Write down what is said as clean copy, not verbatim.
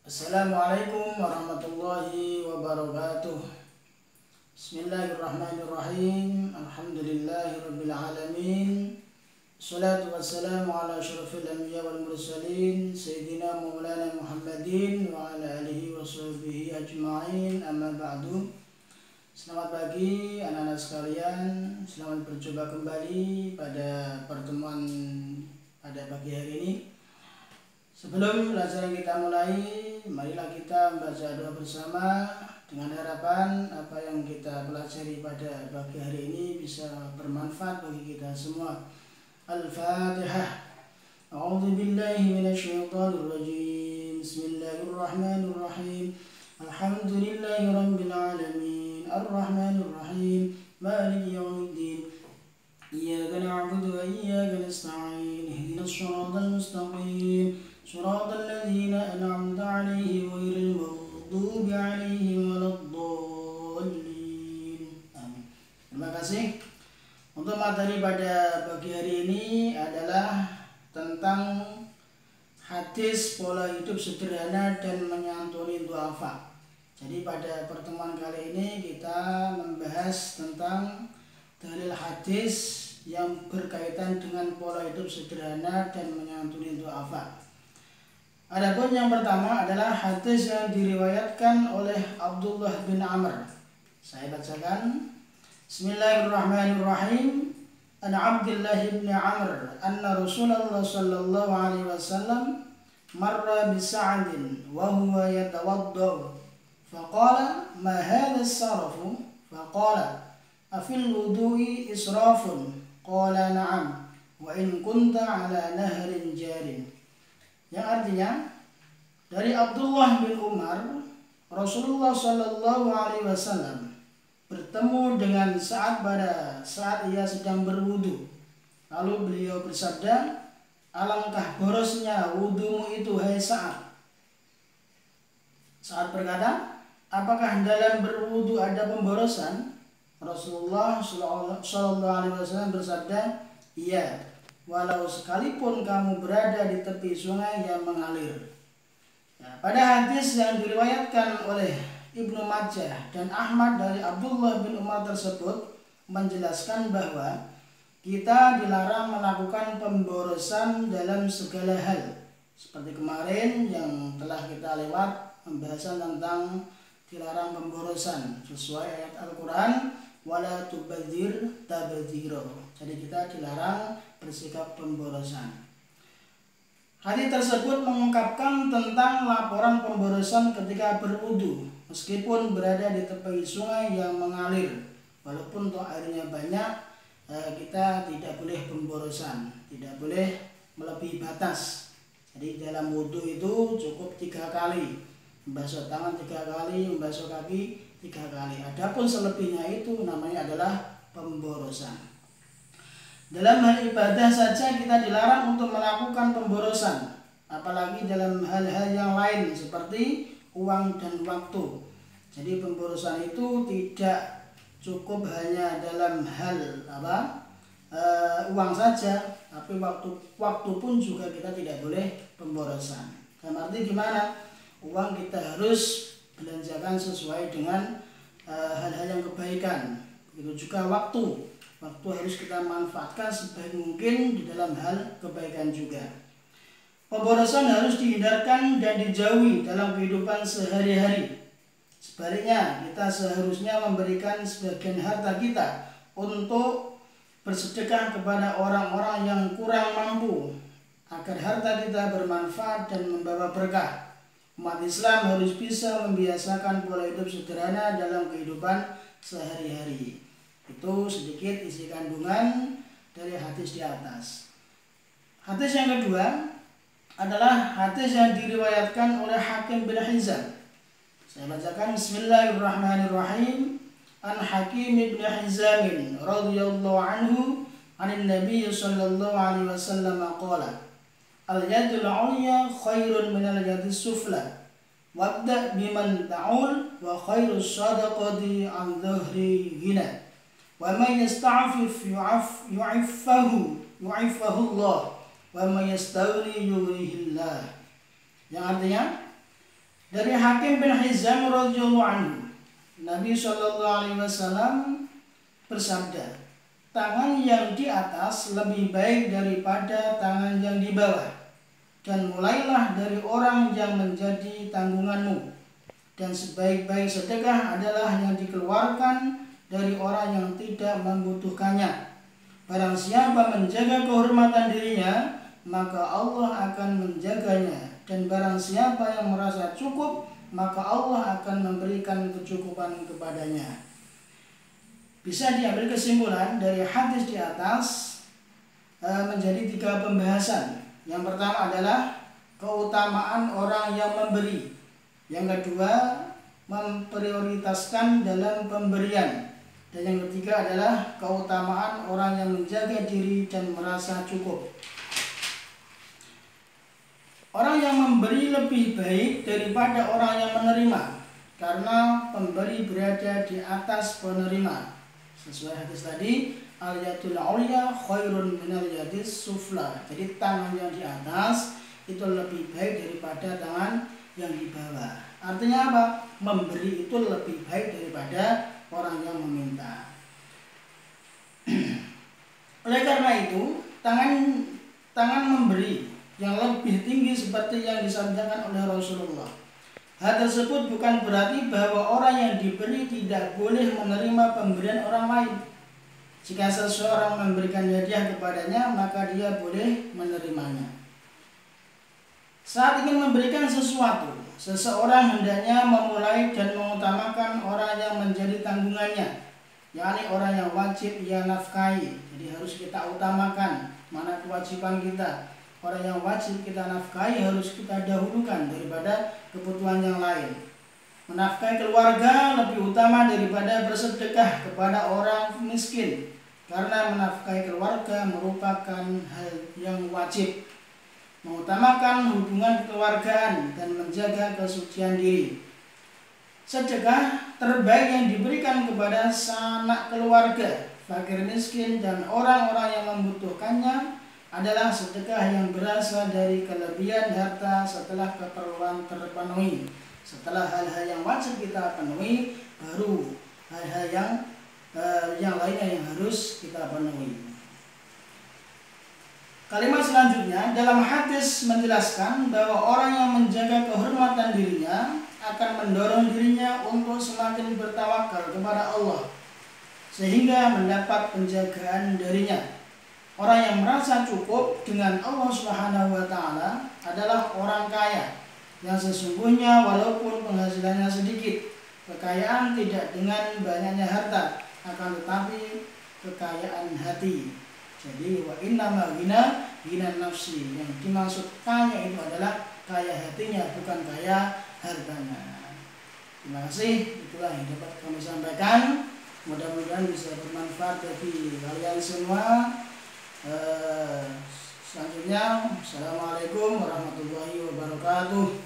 Assalamualaikum warahmatullahi wabarakatuh. Bismillahirrahmanirrahim. Alhamdulillahirabbil alamin. Salatu wassalamu ala asyrafil anbiya wal mursalin sayyidina maulana Muhammadin wa ala alihi washabbihi ajma'in. Amma ba'du. Selamat pagi anak-anak sekalian. Selamat berjumpa kembali pada pertemuan pada pagi hari ini. Sebelum pelajaran kita mulai, marilah kita membaca doa bersama dengan harapan apa yang kita pelajari pada pagi hari ini bisa bermanfaat bagi kita semua. Al-Fatihah. A'udzu billahi minasyaitonir rajim. Bismillahirrahmanirrahim. Alhamdulillahirabbil alamin. Arrahmanir rahim. Maliki yaumiddin. Iyyaka na'budu wa iyyaka nasta'in. Ihdinas shiratal mustaqim. صراط الذين أنعمت عليهم غير المغضوب عليهم ولا الضالين. Amin. Terima kasih. Untuk materi pada pagi hari ini adalah tentang hadis pola hidup sederhana dan menyantuni duafa. Jadi pada pertemuan kali ini kita membahas tentang dalil hadis yang berkaitan dengan pola hidup sederhana dan menyantuni duafa. Adapun yang pertama adalah hadis yang diriwayatkan oleh Abdullah bin Amr. Saya bacakan. Bismillahirrahmanirrahim. An Abdullah bin Amr anna Rasulullah sallallahu alaihi wasallam marra bi Sa'din wa huwa yatawaddau. Faqala ma hadha as-sarfu? Faqala afil wudu'i israfun? Qala na'am wa in kunta ala nahrin jarin. Yang artinya dari Abdullah bin Umar, Rasulullah Shallallahu Alaihi Wasallam bertemu dengan Sa'ad pada saat ia sedang berwudu. Lalu beliau bersabda, alangkah borosnya wudumu itu hai Sa'ad. Sa'ad berkata, apakah dalam berwudu ada pemborosan? Rasulullah Shallallahu Alaihi Wasallam bersabda, iya. Walau sekalipun kamu berada di tepi sungai yang mengalir. Nah, pada hadis yang diriwayatkan oleh Ibnu Majah dan Ahmad dari Abdullah bin Umar tersebut menjelaskan bahwa kita dilarang melakukan pemborosan dalam segala hal. Seperti kemarin yang telah kita lewat pembahasan tentang dilarang pemborosan sesuai ayat Al-Quran, wala tubadzir tabdzira. Jadi kita dilarang bersikap pemborosan. Hadis tersebut mengungkapkan tentang laporan pemborosan ketika berwudu, meskipun berada di tepi sungai yang mengalir. Walaupun toh airnya banyak, kita tidak boleh pemborosan, tidak boleh melebihi batas. Jadi dalam wudu itu cukup 3 kali, membasuh tangan 3 kali, membasuh kaki 3 kali. Adapun selebihnya itu namanya adalah pemborosan. Dalam hal ibadah saja kita dilarang untuk melakukan pemborosan, apalagi dalam hal-hal yang lain seperti uang dan waktu. Jadi pemborosan itu tidak cukup hanya dalam hal uang saja, tapi waktu pun juga kita tidak boleh pemborosan. Dalam arti gimana? Uang kita harus belanjakan sesuai dengan hal-hal yang kebaikan. Begitu juga waktu harus kita manfaatkan sebaik mungkin di dalam hal kebaikan juga. Pemborosan harus dihindarkan dan dijauhi dalam kehidupan sehari-hari. Sebaliknya, kita seharusnya memberikan sebagian harta kita untuk bersedekah kepada orang-orang yang kurang mampu, agar harta kita bermanfaat dan membawa berkah. Umat Islam harus bisa membiasakan pola hidup sederhana dalam kehidupan sehari-hari. Itu sedikit isi kandungan dari hadis di atas. Hadis yang kedua adalah hadis yang diriwayatkan oleh Hakim bin Hizam. Saya bacakan. Bismillahirrahmanirrahim. An Hakim bin Hizam radhiyallahu anhu anin Nabi sallallahu alaihi wasallam qala al-yadul 'ulya khairun min al-yadis sufla wabda biman ta'ul wa khairus sadaqati 'an dhahri ghina. Wa man yasta'fif yu'affahu Allah wa man yastaghni yughnihillah. Yang artinya Dari Hakim bin Hizam radhiyallahu anhu, Nabi SAW bersabda, tangan yang di atas lebih baik daripada tangan yang di bawah, dan mulailah dari orang yang menjadi tanggunganmu, dan sebaik-baik sedekah adalah yang dikeluarkan dari orang yang tidak membutuhkannya. Barang siapa menjaga kehormatan dirinya, maka Allah akan menjaganya, dan barang siapa yang merasa cukup, maka Allah akan memberikan kecukupan kepadanya. Bisa diambil kesimpulan dari hadis di atas menjadi 3 pembahasan. Yang pertama adalah keutamaan orang yang memberi. Yang kedua, memprioritaskan dalam pemberian. Dan yang ketiga adalah keutamaan orang yang menjaga diri dan merasa cukup. Orang yang memberi lebih baik daripada orang yang menerima, karena pemberi berada di atas penerima. Sesuai hadis tadi, al-yadul ulya khairun minal yadis sufla. Jadi tangan yang di atas itu lebih baik daripada tangan yang di bawah. Artinya apa? Memberi itu lebih baik daripada orang yang meminta. Oleh karena itu, tangan memberi yang lebih tinggi seperti yang disabdakan oleh Rasulullah. Hal tersebut bukan berarti bahwa orang yang diberi tidak boleh menerima pemberian orang lain. Jika seseorang memberikan hadiah kepadanya, maka dia boleh menerimanya. Saat ingin memberikan sesuatu, seseorang hendaknya memulai dan mengutamakan orang yang menjadi tanggungannya, yakni orang yang wajib ia nafkahi. Jadi harus kita utamakan mana kewajiban kita. Orang yang wajib kita nafkahi harus kita dahulukan daripada kebutuhan yang lain. Menafkahi keluarga lebih utama daripada bersedekah kepada orang miskin, karena menafkahi keluarga merupakan hal yang wajib. Mengutamakan hubungan kekeluargaan dan menjaga kesucian diri. Sedekah terbaik yang diberikan kepada sanak keluarga, fakir miskin, dan orang-orang yang membutuhkannya adalah sedekah yang berasal dari kelebihan harta setelah keperluan terpenuhi. Setelah hal-hal yang wajib kita penuhi, baru hal-hal yang lainnya yang harus kita penuhi. Kalimat selanjutnya, dalam hadis menjelaskan bahwa orang yang menjaga kehormatan dirinya akan mendorong dirinya untuk semakin bertawakal kepada Allah, sehingga mendapat penjagaan darinya. Orang yang merasa cukup dengan Allah Subhanahu wa Ta'ala adalah orang kaya yang sesungguhnya walaupun penghasilannya sedikit, kekayaan tidak dengan banyaknya harta, akan tetapi kekayaan hati. Jadi wa innama ghina nafsi, yang dimaksud kaya itu adalah kaya hatinya, bukan kaya hartanya. Terima kasih, itulah yang dapat kami sampaikan. Mudah-mudahan bisa bermanfaat bagi kalian semua. Selanjutnya, assalamualaikum warahmatullahi wabarakatuh.